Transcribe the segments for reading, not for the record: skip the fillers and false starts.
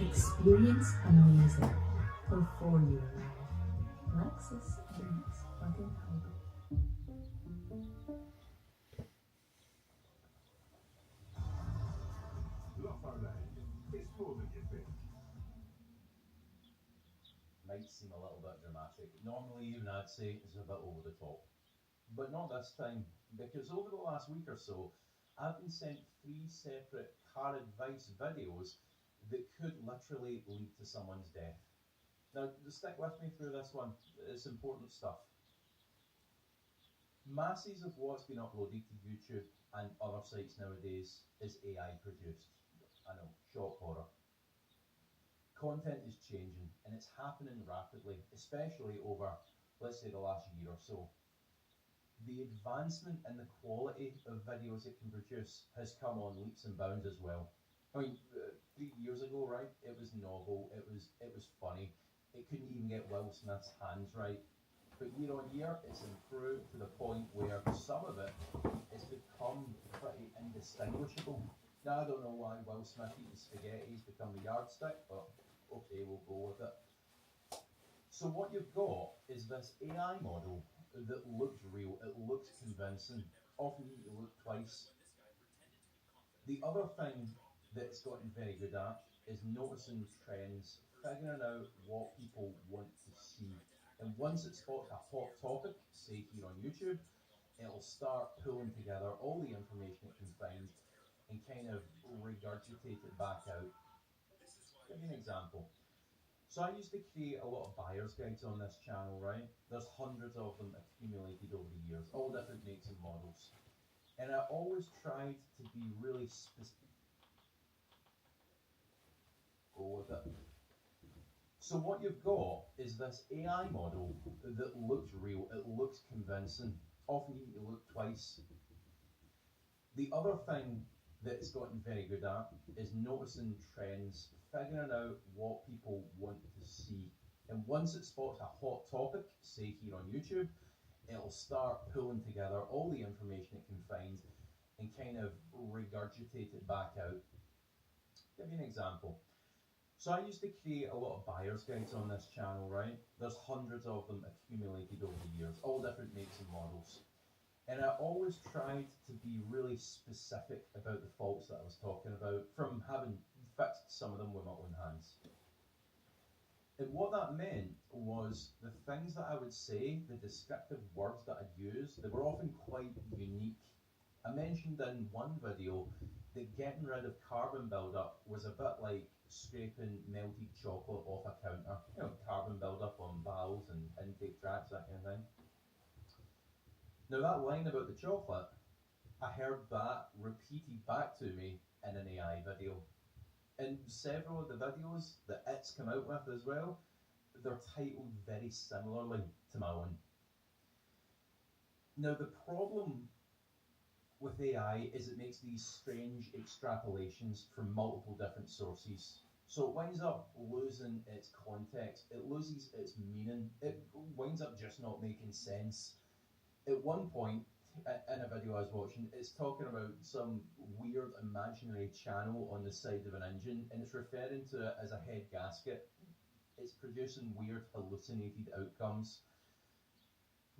Experience amazing before you arrive. Lexus brings plug-in hybrid. Love Arran. It's more than you think. Might seem a little bit dramatic. Normally, even I'd say it's a bit over the top. But not this time, because over the last week or so, I've been sent three separate car advice videos that could literally lead to someone's death. Now, stick with me through this one, it's important stuff. Masses of what's been uploaded to YouTube and other sites nowadays is AI produced. I know, shock horror. Content is changing and it's happening rapidly, especially over, let's say, the last year or so. The advancement in the quality of videos it can produce has come on leaps and bounds as well. I mean, 3 years ago, right, it was novel, it was funny, it couldn't even get Will Smith's hands right. But year on year, it's improved to the point where some of it has become pretty indistinguishable. Now, I don't know why Will Smith eating spaghetti has become the yardstick, but okay, we'll go with it. So what you've got is this AI model that looks real, it looks convincing. Often you need to look twice. The other thing that it's gotten very good at is noticing trends, figuring out what people want to see. And once it spots a hot topic, say here on YouTube, it'll start pulling together all the information it can find and kind of regurgitate it back out. Give you an example. So I used to create a lot of buyer's guides on this channel, right? There's hundreds of them accumulated over the years, all different makes and models. And I always tried to be really specific. Go with it. So what you've got is this AI model that looks real, it looks convincing. Often you need to look twice. The other thing that it's gotten very good at is noticing trends, figuring out what people want to see. And once it spots a hot topic, say here on YouTube, it'll start pulling together all the information it can find and kind of regurgitate it back out. Give you an example. So I used to create a lot of buyer's guides on this channel, right? There's hundreds of them accumulated over the years, all different makes and models. And I always tried to be really specific about the faults that I was talking about, from having fixed some of them with my own hands. And what that meant was the things that I would say, the descriptive words that I'd use, they were often quite unique. I mentioned in one video that getting rid of carbon buildup was a bit like scraping melted chocolate off a counter. You know, carbon buildup on valves and intake tracks, that kind of thing. Now that line about the chocolate, I heard that repeated back to me in an AI video. And several of the videos that it's come out with as well, they're titled very similarly to my own. Now the problem with AI is it makes these strange extrapolations from multiple different sources. So it winds up losing its context, it loses its meaning, it winds up just not making sense. At one point, in a video I was watching, it's talking about some weird imaginary channel on the side of an engine, and it's referring to it as a head gasket. It's producing weird hallucinated outcomes.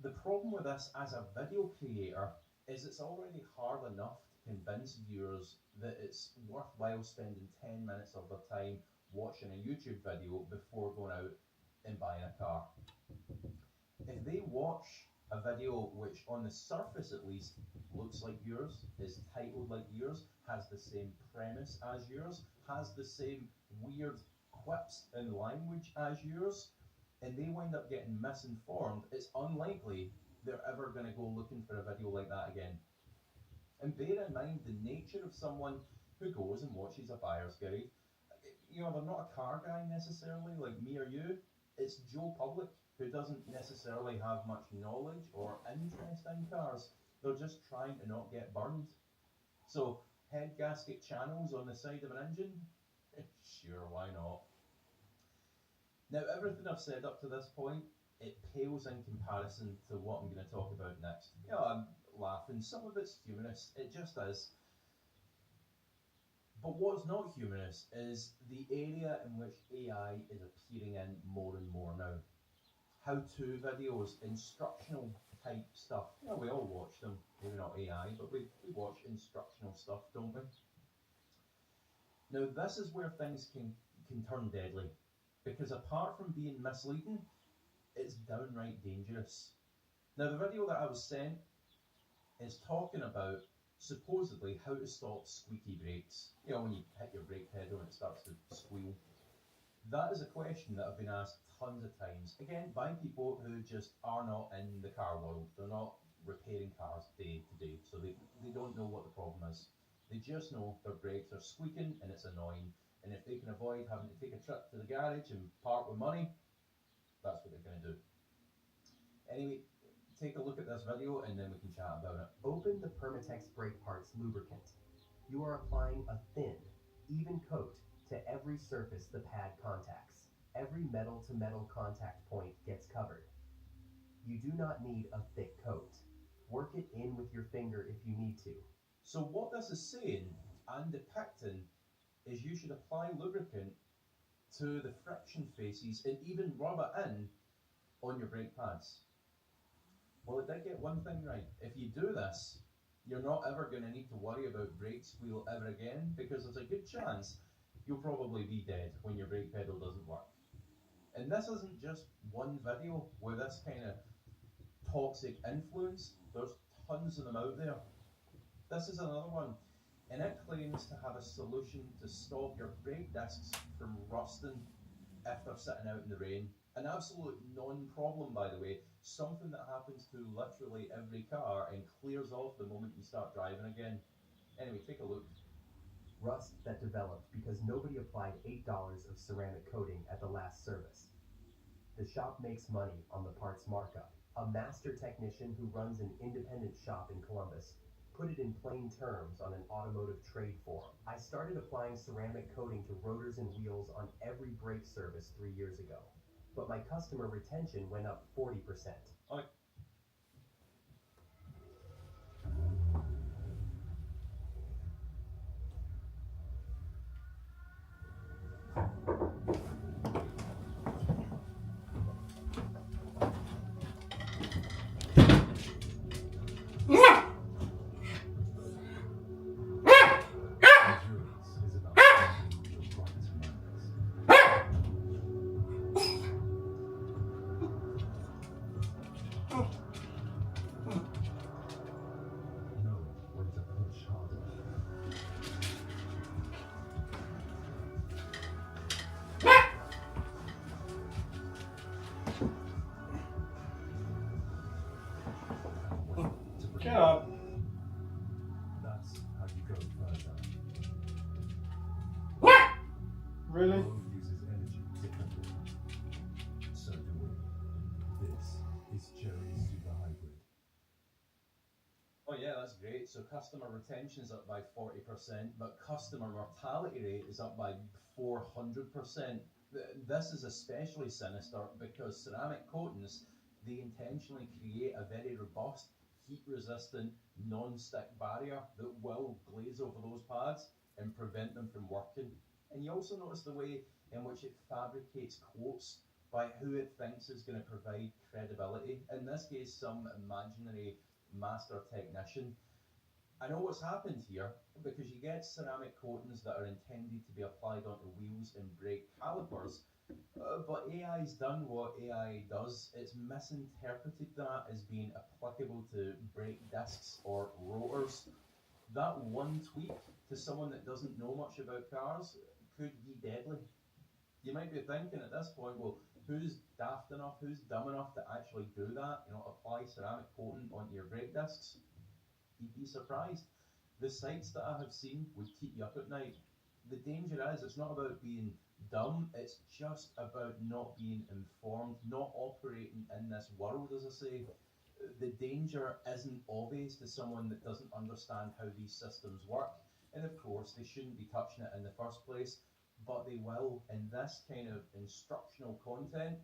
The problem with this as a video creator is it's already hard enough to convince viewers that it's worthwhile spending 10 minutes of their time watching a YouTube video before going out and buying a car. If they watch a video which on the surface at least looks like yours, is titled like yours, has the same premise as yours, has the same weird quips and language as yours, and they wind up getting misinformed, it's unlikely they're ever going to go looking for a video like that again. And bear in mind the nature of someone who goes and watches a buyer's guide. You know, they're not a car guy necessarily like me or you, it's Joe Public who doesn't necessarily have much knowledge or interest in cars. They're just trying to not get burned. So, head gasket channels on the side of an engine? Sure, why not? Now, everything I've said up to this point, it pales in comparison to what I'm going to talk about next. You know, I'm laughing, some of it's humorous, it just is. But what's not humorous is the area in which AI is appearing in more and more now. How-to videos, instructional type stuff. We all watch them. Maybe not AI, but we watch instructional stuff, don't we? Now, this is where things can turn deadly. Because apart from being misleading, it's downright dangerous. Now, the video that I was sent is talking about supposedly how to stop squeaky brakes. When you hit your brake pedal and it starts to squeal. That is a question that I've been asked tons of times, again, by people who just are not in the car world. They're not repairing cars day to day, so they don't know what the problem is. They just know their brakes are squeaking and it's annoying, and if they can avoid having to take a trip to the garage and part with money, that's what they're going to do. Anyway, take a look at this video and then we can chat about it. Open the Permatex brake parts lubricant. You are applying a thin, even coat to every surface the pad contacts. Every metal-to-metal contact point gets covered. You do not need a thick coat. Work it in with your finger if you need to. So what this is saying and depicting is you should apply lubricant to the friction faces and even rub it in on your brake pads. Well, it did get one thing right. If you do this, you're not ever going to need to worry about brake squeal ever again, because there's a good chance you'll probably be dead when your brake pedal doesn't work. And this isn't just one video with this kind of toxic influence. There's tons of them out there. This is another one, and it claims to have a solution to stop your brake discs from rusting if they're sitting out in the rain. An absolute non-problem, by the way, something that happens to literally every car and clears off the moment you start driving again. Anyway, take a look. Rust that developed because nobody applied $8 of ceramic coating at the last service. The shop makes money on the parts markup. A master technician who runs an independent shop in Columbus put it in plain terms on an automotive trade forum. I started applying ceramic coating to rotors and wheels on every brake service 3 years ago, but my customer retention went up 40%. Get up. That's how you go further. Really? World uses energy differently. So do we. This is Jerry's Super Hybrid. Oh yeah, that's great. So customer retention is up by 40%, but customer mortality rate is up by 400%. This is especially sinister because ceramic coatings, they intentionally create a very robust, heat-resistant, non-stick barrier that will glaze over those pads and prevent them from working. And you also notice the way in which it fabricates quotes by who it thinks is going to provide credibility. In this case, some imaginary master technician. I know what's happened here, because you get ceramic coatings that are intended to be applied onto wheels and brake calipers, but AI's done what AI does. It's misinterpreted that as being applicable to brake discs or rotors. That one tweak to someone that doesn't know much about cars could be deadly. You might be thinking at this point, well, who's daft enough, who's dumb enough to actually do that? Apply ceramic coating onto your brake discs? You'd be surprised. The sights that I have seen would keep you up at night. The danger is, it's not about being dumb, it's just about not being informed, not operating in this world, as I say. The danger isn't obvious to someone that doesn't understand how these systems work, and of course they shouldn't be touching it in the first place, but they will, and this kind of instructional content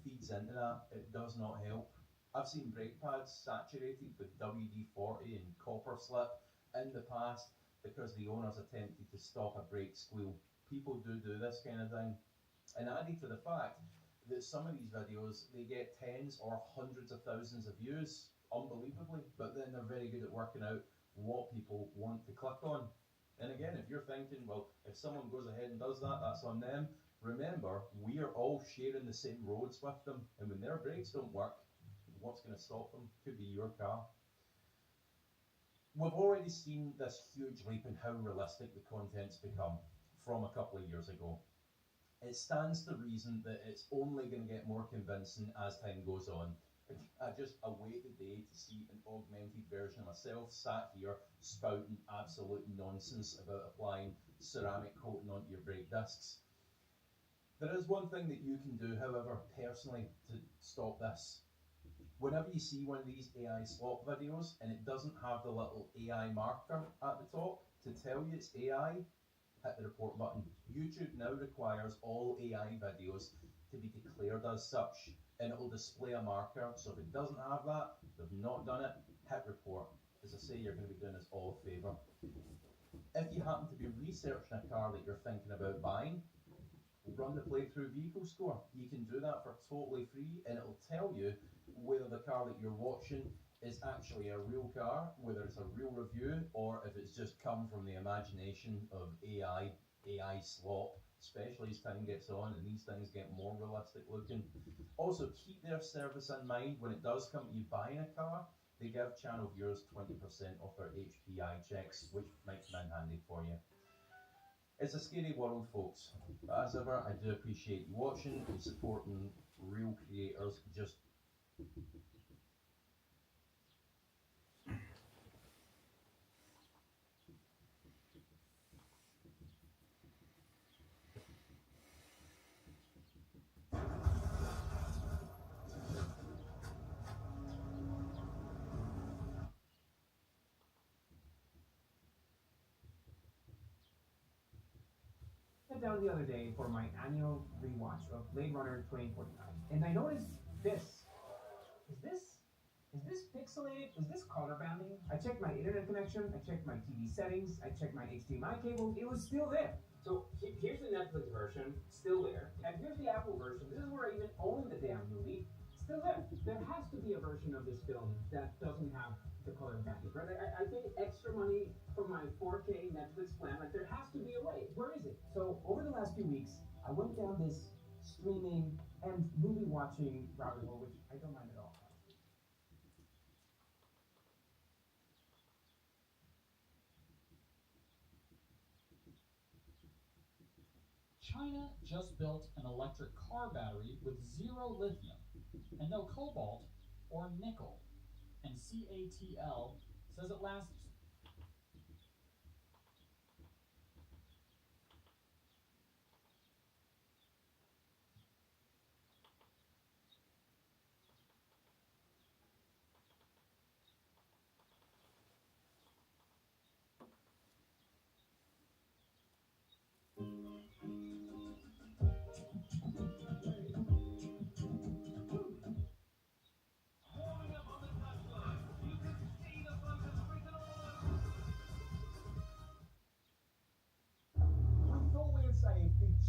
feeds into that. It does not help. I've seen brake pads saturated with WD-40 and copper slip in the past because the owners attempted to stop a brake squeal. People do this kind of thing. And added to the fact that some of these videos, they get tens or hundreds of thousands of views, unbelievably, but then they're very good at working out what people want to click on. And again, if you're thinking, well, if someone goes ahead and does that, that's on them. Remember, we are all sharing the same roads with them, and when their brakes don't work, what's going to stop them? Could be your car. We've already seen this huge leap in how realistic the content's become from a couple of years ago. It stands to reason that it's only going to get more convincing as time goes on. I just await the day to see an augmented version of myself sat here spouting absolute nonsense about applying ceramic coating onto your brake discs. There is one thing that you can do, however, personally, to stop this. Whenever you see one of these AI swap videos and it doesn't have the little AI marker at the top to tell you it's AI, hit the report button. YouTube now requires all AI videos to be declared as such, and it will display a marker. So if it doesn't have that, they've not done it, hit report. As I say, you're going to be doing us all a favour. If you happen to be researching a car that you're thinking about buying, run the playthrough vehicle score. You can do that for totally free, and it'll tell you whether the car that you're watching is actually a real car, whether it's a real review, or if it's just come from the imagination of AI slop, especially as time gets on and these things get more realistic looking. Also, keep their service in mind when it does come to you buying a car. They give channel viewers 20% off their HPI checks, which might come in handy for you. It's a scary world, folks, but as ever, I do appreciate you watching and supporting real creators. Just down the other day for my annual rewatch of Blade Runner 2049, and I noticed this. Is this pixelated? Is this color banding? I checked my internet connection, I checked my TV settings, I checked my HDMI cable, it was still there. So here's the Netflix version, still there, and here's the Apple version. This is where I even own the damn movie, still there. There has to be a version of this film that doesn't have the color banding, right? I paid extra money for my 4K Netflix plan. Like, there has to be a way. Where is it? So over the last few weeks, I went down this streaming and movie watching rabbit hole, which I don't mind at all. China just built an electric car battery with zero lithium and no cobalt or nickel. And CATL says it lasts.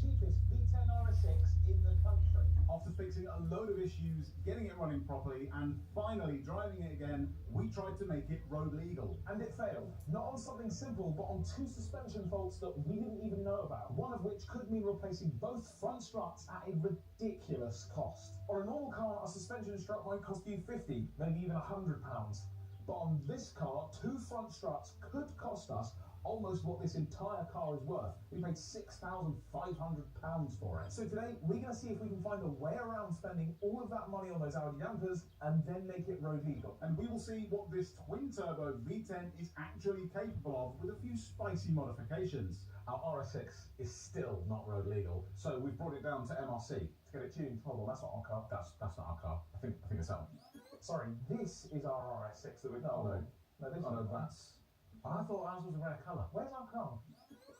Cheapest V10 RS6 in the country. After fixing a load of issues, getting it running properly, and finally driving it again, we tried to make it road legal. And it failed. Not on something simple, but on two suspension faults that we didn't even know about. One of which could mean replacing both front struts at a ridiculous cost. On a normal car, a suspension strut might cost you £50, maybe even £100. But on this car, two front struts could cost us almost what this entire car is worth. We paid £6,500 for it. So today, we're going to see if we can find a way around spending all of that money on those Audi dampers and then make it road legal. And we will see what this twin-turbo V10 is actually capable of with a few spicy modifications. Our RS6 is still not road legal, so we've brought it down to MRC to get it tuned. Hold on, that's not our car. That's not our car. I think it's that one. Sorry, this is our RS6 that we've got. No, that's... I thought ours was a rare colour. Where's our car?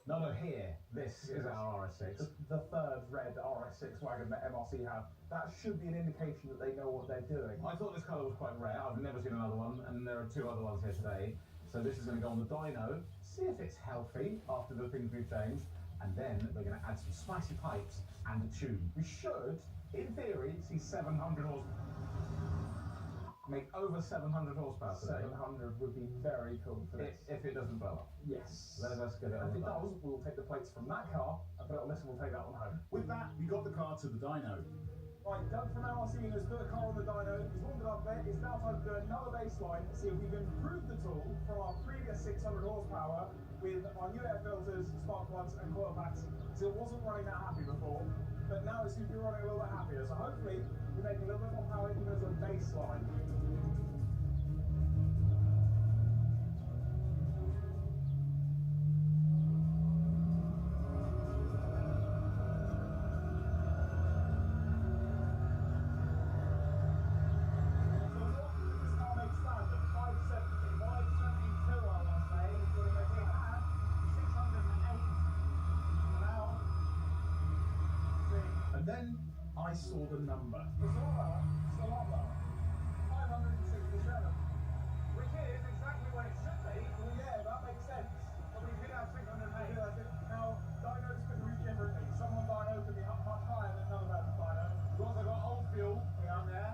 No, here. This is our RS6. The third red RS6 wagon that MRC have. That should be an indication that they know what they're doing. I thought this colour was quite rare. I've never seen another one, and there are two other ones here today. So this is going to go on the dyno, see if it's healthy after the things we've changed, and then we're going to add some spicy pipes and a tube. We should, in theory, see 700 horsepower. Make over 700 horsepower today. 700 would be very cool for this. If it doesn't blow up. Yes. Let's get it on If the it dyno. does, we'll take the plates from that car and put it on this and we'll take that one home. With that, we got the car to the dyno. Right, Doug from LRC has put the car on the dyno, he's warmed it up a bit, it's now time to do another baseline, see if we've improved the tool from our previous 600 horsepower with our new air filters, spark plugs and coil packs, so it wasn't running that happy before, but now it seems to be running a little bit happier, so hopefully we make a little bit more power even as a baseline. Then I saw the number. It's a lot lower. 567. Which is exactly what it should be. Well, yeah, that makes sense. But we did have 608. Now, dynos can read differently. Someone dyno can be much higher than another person's dyno. We've also got old fuel down there.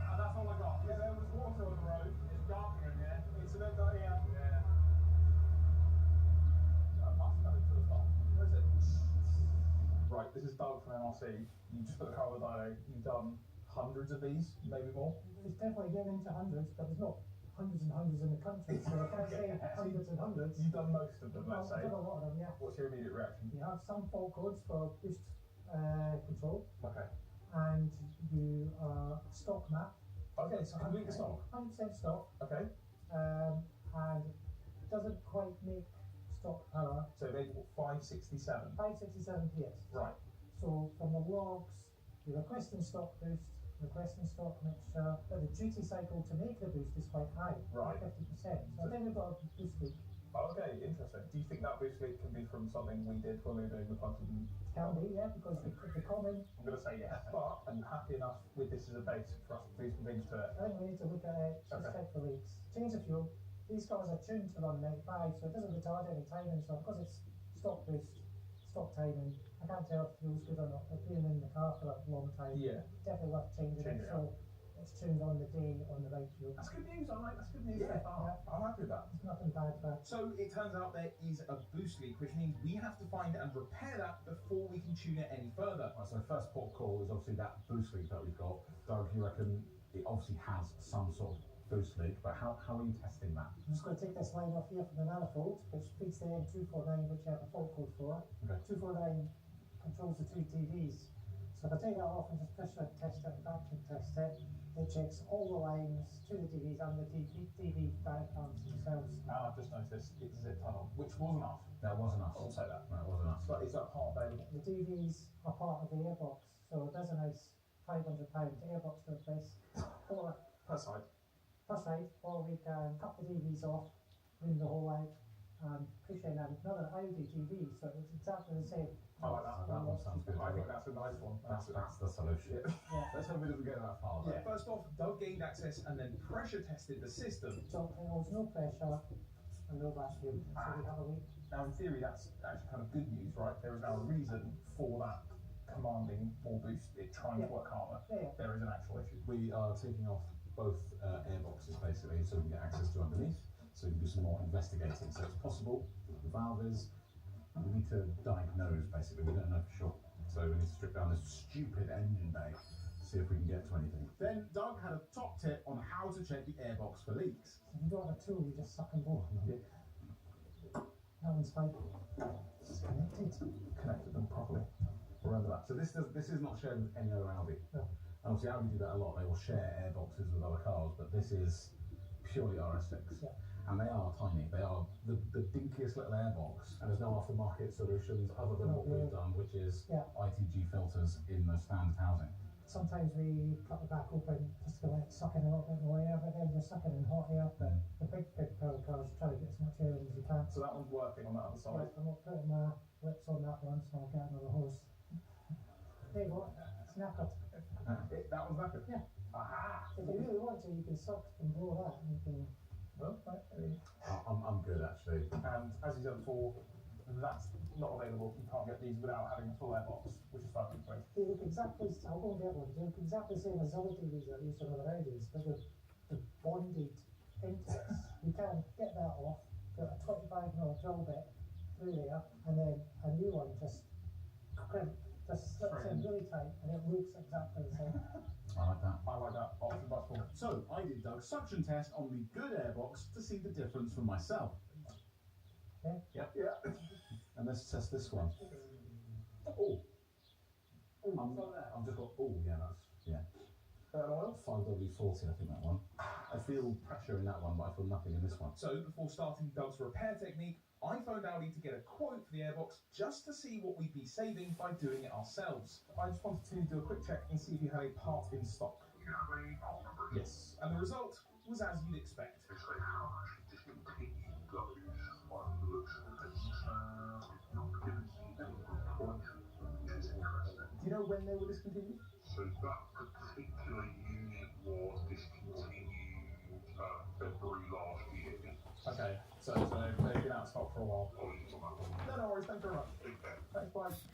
And that's all I got. Yeah, there was water on the road. It's dark in here. It's a bit dark, yeah. Bus coming to a stop. Where is it? Right, this is Doug from MRC. You just put the car on the dyno. You've done hundreds of these, maybe more. It's definitely getting into hundreds, but there's not hundreds and hundreds in the country, so I can't say hundreds and hundreds. You've done most of them, let's say. I've done a lot of them, yeah. What's your immediate reaction? You have some fault codes for boost control, Okay. and you stock map. Okay, so complete the stock. 100% stock, Okay. and doesn't quite make stock power. So they 567. 567 PS. Right. So from the logs, you're requesting stock boost, requesting stock mixture, but the duty cycle to make the boost is quite high, Right. 50%. So I think we've got a boost leak. Okay, interesting. Do you think that boost leak can be from something we did when we were doing the punches? Can be, yeah, because the common, I'm going to say yes, but I'm happy enough with this as a base for us to do some things to it. I think we need to look at it, just Okay. check for leaks. Change the fuel. These cars are tuned to run 95, so it doesn't retard any timing. So because it's stock boost, stock timing, I can't tell if fuel's good or not. I've been in the car for a long time. Yeah. Definitely worth changing Change it. it So it's tuned on the day on the right fuel. That's good news, alright, that's good news Yeah, so far. I'm happy with that. There's nothing bad for that. So it turns out there is a boost leak, which means we have to find and repair that before we can tune it any further. Right, so first port of call is obviously that boost leak that we've got. Doug, you reckon it obviously has some sort of boost leak, but how are you testing that? I'm just going to take this line off here from the manifold, which feeds the N249, which I have a fault code for. Okay. 249 controls the two TVs. So if I take that off and just pressure test it and vacuum test it, it checks all the lines to the TVs and the TV diagrams themselves. Now I've just noticed it's zip tunnel, which was enough. That was enough. I'll say that. That was enough. But is that part available? The TVs are part of the airbox, so there's a nice £500 airbox to replace. Or Per side. per side, or we can cut the TVs off, clean the whole out, and push in another Audi TV, so it's exactly the same. I like that. That one sounds good. I think that's a nice one. That's the solution. Yeah. Let's hope it doesn't get that far. Yeah. First off, Doug gained access and then pressure tested the system. So it was no pressure and no vacuum, so we have a leak. Now in theory that's actually kind of good news, right? There is now a reason for that commanding more boost, it trying to Yeah. work harder. Yeah. There is an actual issue. We are taking off both airboxes basically so we can get access to underneath, so we can do some more investigating. So it's possible the valve is, we need to diagnose basically, we don't know for sure. So we need to strip down this stupid engine bay to see if we can get to anything. Then Doug had a top tip on how to check the airbox for leaks. If you don't have a tool, you just suck and blow. Yeah. That one's fine. It's connected. Connected them properly. Remember that. So this is not shared with any other Audi. No. And obviously Audi do that a lot, they will share airboxes with other cars, but this is purely RS6. Yeah. And they are tiny, they are the dinkiest little airbox, and there's no aftermarket solutions other than what we've done, which is Yeah. ITG filters in the standard housing. Sometimes we cut the back open just to let it suck in a little bit more air, but then you're sucking in hot air. But the big power cars try to get as much air in as you can. So that one's working on that other side. Yeah, I'm not putting my lips on that one, so I'll get another hose. There you go, it's knackered. That one's knackered? Yeah. Aha! If you really want to, you can suck and blow that, and you can. Well, right, actually. And as you said before, that's not available. You can't get these without having a full airbox, which is fine. Great. They look exactly, I'll go and get one, they look exactly the same as other TVs that I used on other edges, but the bonded into it. You can get that off, got a 25mm drill bit through there, and then a new one just slips in really tight, and it looks exactly the same. I like that. I like that option much more. So I did Doug's suction test on the good airbox to see the difference for myself. Okay? Yep. Yeah. And let's test this one. Oh. I've just got, oh yeah, that's, yeah. Oil. 5W40, I think that one. I feel pressure in that one, but I feel nothing in this one. So before starting Doug's repair technique, I phoned Audi to get a quote for the airbox just to see what we'd be saving by doing it ourselves. I just wanted to do a quick check and see if you had a part in stock. Yes. And the result was as you'd expect. Do you know when they were discontinued? So that particular unit was discontinued February last year. Okay, so they've been out of stock for a while. Apologies on that one. No worries, thanks very much. Take care. Thanks, bye.